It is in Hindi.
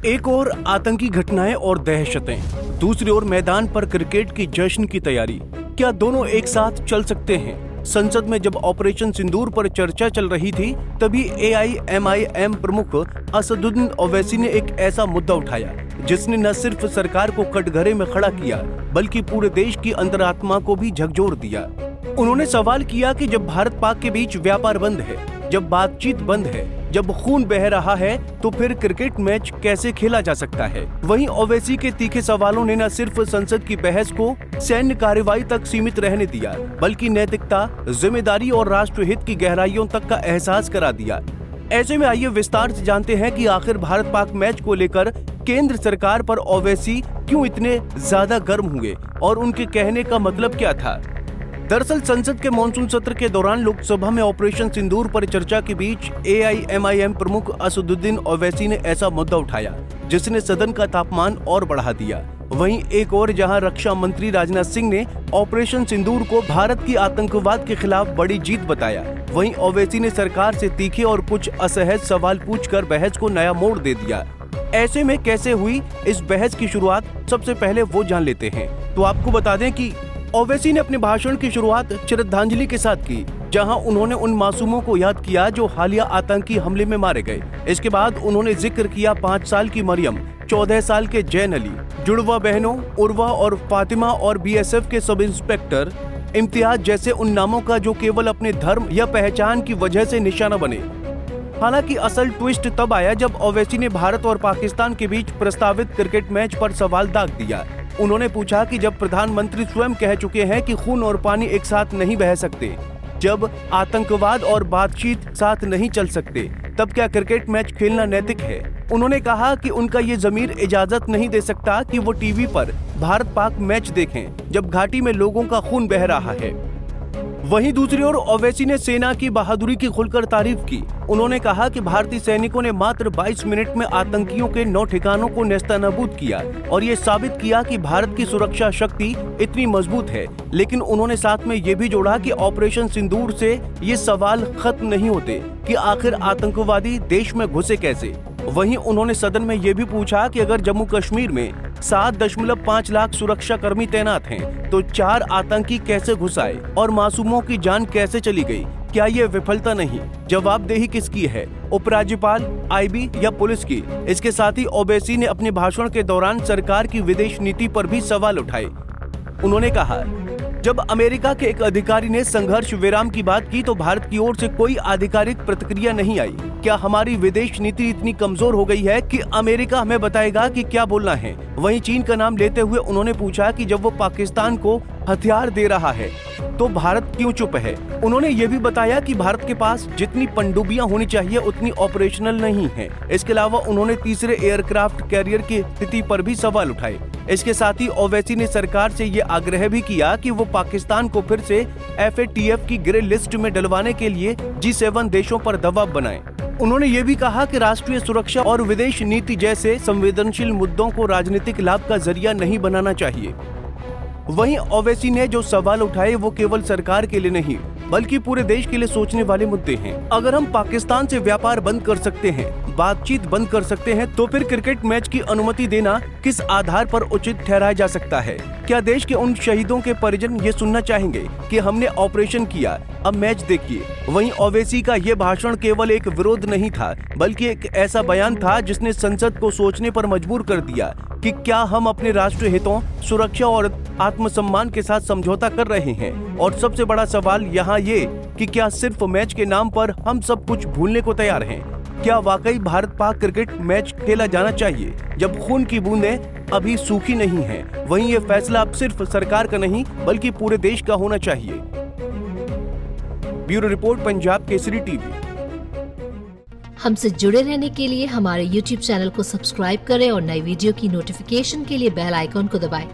एक ओर आतंकी घटनाएं और दहशतें, दूसरी ओर मैदान पर क्रिकेट की जश्न की तैयारी। क्या दोनों एक साथ चल सकते हैं? संसद में जब ऑपरेशन सिंदूर पर चर्चा चल रही थी, तभी AIMIM प्रमुख असदुद्दीन ओवैसी ने एक ऐसा मुद्दा उठाया जिसने न सिर्फ सरकार को कटघरे में खड़ा किया, बल्कि पूरे देश की अंतरात्मा को भी झकझोर दिया। उन्होंने सवाल किया कि जब भारत पाक के बीच व्यापार बंद है, जब बातचीत बंद है, जब खून बह रहा है, तो फिर क्रिकेट मैच कैसे खेला जा सकता है? वहीं ओवैसी के तीखे सवालों ने न सिर्फ संसद की बहस को सैन्य कार्रवाई तक सीमित रहने दिया, बल्कि नैतिकता, जिम्मेदारी और राष्ट्रहित की गहराइयों तक का एहसास करा दिया। ऐसे में आइए विस्तार से जानते हैं कि आखिर भारत पाक मैच को लेकर केंद्र सरकार पर ओवैसी क्यों इतने ज्यादा गर्म हुए और उनके कहने का मतलब क्या था। दरअसल संसद के मॉनसून सत्र के दौरान लोकसभा में ऑपरेशन सिंदूर पर चर्चा के बीच AIMIM प्रमुख असदुद्दीन ओवैसी ने ऐसा मुद्दा उठाया जिसने सदन का तापमान और बढ़ा दिया। वहीं एक और जहां रक्षा मंत्री राजनाथ सिंह ने ऑपरेशन सिंदूर को भारत की आतंकवाद के खिलाफ बड़ी जीत बताया, वहीं ओवैसी ने सरकार से तीखे और कुछ असहज सवाल पूछकर बहस को नया मोड़ दे दिया। ऐसे में कैसे हुई इस बहस की शुरुआत, सबसे पहले वो जान लेते हैं। तो आपको बता दें कि ओवैसी ने अपने भाषण की शुरुआत श्रद्धांजलि के साथ की, जहां उन्होंने उन मासूमों को याद किया जो हालिया आतंकी हमले में मारे गए। इसके बाद उन्होंने जिक्र किया 5 साल की मरियम, 14 साल के जैन अली, जुड़वा बहनों उर्वा और फातिमा और BSF के सब इंस्पेक्टर इम्तियाज जैसे उन नामों का जो केवल अपने धर्म या पहचान की वजह से निशाना बने। हालांकि असल ट्विस्ट तब आया जब ओवैसी ने भारत और पाकिस्तान के बीच प्रस्तावित क्रिकेट मैच पर सवाल दाग दिया। उन्होंने पूछा कि जब प्रधानमंत्री स्वयं कह चुके हैं कि खून और पानी एक साथ नहीं बह सकते, जब आतंकवाद और बातचीत साथ नहीं चल सकते, तब क्या क्रिकेट मैच खेलना नैतिक है? उन्होंने कहा कि उनका ये ज़मीर इजाजत नहीं दे सकता कि वो टीवी पर भारत पाक मैच देखें जब घाटी में लोगों का खून बह रहा है। वहीं दूसरी ओर ओवैसी ने सेना की बहादुरी की खुलकर तारीफ की। उन्होंने कहा कि भारतीय सैनिकों ने मात्र 22 मिनट में आतंकियों के 9 ठिकानों को नेस्तनाबूद किया और ये साबित किया कि भारत की सुरक्षा शक्ति इतनी मजबूत है। लेकिन उन्होंने साथ में ये भी जोड़ा कि ऑपरेशन सिंदूर से ये सवाल खत्म नहीं होते कि आखिर आतंकवादी देश में घुसे कैसे। वहीं उन्होंने सदन में ये भी पूछा कि अगर जम्मू कश्मीर में 7.5 लाख सुरक्षा कर्मी तैनात हैं, तो 4 आतंकी कैसे घुस आए और मासूमों की जान कैसे चली गई? क्या ये विफलता नहीं, जवाबदेही किसकी है, उपराज्यपाल, IB या पुलिस की? इसके साथ ही ओवैसी ने अपने भाषण के दौरान सरकार की विदेश नीति पर भी सवाल उठाए। उन्होंने कहा, जब अमेरिका के एक अधिकारी ने संघर्ष विराम की बात की तो भारत की ओर से कोई आधिकारिक प्रतिक्रिया नहीं आई। क्या हमारी विदेश नीति इतनी कमजोर हो गई है कि अमेरिका हमें बताएगा कि क्या बोलना है? वहीं चीन का नाम लेते हुए उन्होंने पूछा कि जब वो पाकिस्तान को हथियार दे रहा है तो भारत क्यों चुप है? उन्होंने ये भी बताया कि भारत के पास जितनी पनडुब्बियां होनी चाहिए उतनी ऑपरेशनल नहीं है। इसके अलावा उन्होंने तीसरे एयरक्राफ्ट कैरियर की स्थिति पर भी सवाल उठाए। इसके साथ ही ओवैसी ने सरकार से ये आग्रह भी किया कि वो पाकिस्तान को फिर से FATF की ग्रे लिस्ट में डलवाने के लिए G7 देशों पर दबाव बनाए। उन्होंने ये भी कहा कि राष्ट्रीय सुरक्षा और विदेश नीति जैसे संवेदनशील मुद्दों को राजनीतिक लाभ का जरिया नहीं बनाना चाहिए। वहीं ओवैसी ने जो सवाल उठाए वो केवल सरकार के लिए नहीं, बल्कि पूरे देश के लिए सोचने वाले मुद्दे हैं। अगर हम पाकिस्तान से व्यापार बंद कर सकते हैं, बातचीत बंद कर सकते हैं, तो फिर क्रिकेट मैच की अनुमति देना किस आधार पर उचित ठहराया जा सकता है? क्या देश के उन शहीदों के परिजन ये सुनना चाहेंगे कि हमने ऑपरेशन किया, अब मैच देखिए? वहीं ओवैसी का ये भाषण केवल एक विरोध नहीं था, बल्कि एक ऐसा बयान था जिसने संसद को सोचने पर मजबूर कर दिया कि क्या हम अपने राष्ट्रीय हितों, सुरक्षा और आत्मसम्मान के साथ समझौता कर रहे हैं। और सबसे बड़ा सवाल यहाँ ये कि क्या सिर्फ मैच के नाम पर हम सब कुछ भूलने को तैयार हैं? क्या वाकई भारत पाक क्रिकेट मैच खेला जाना चाहिए जब खून की बूंदें अभी सूखी नहीं हैं? वहीं ये फैसला अब सिर्फ सरकार का नहीं बल्कि पूरे देश का होना चाहिए। Bureau report, Punjab Kesari TV. हमसे जुड़े रहने के लिए हमारे YouTube चैनल को सब्सक्राइब करें और नई वीडियो की नोटिफिकेशन के लिए बेल आइकॉन को दबाएं।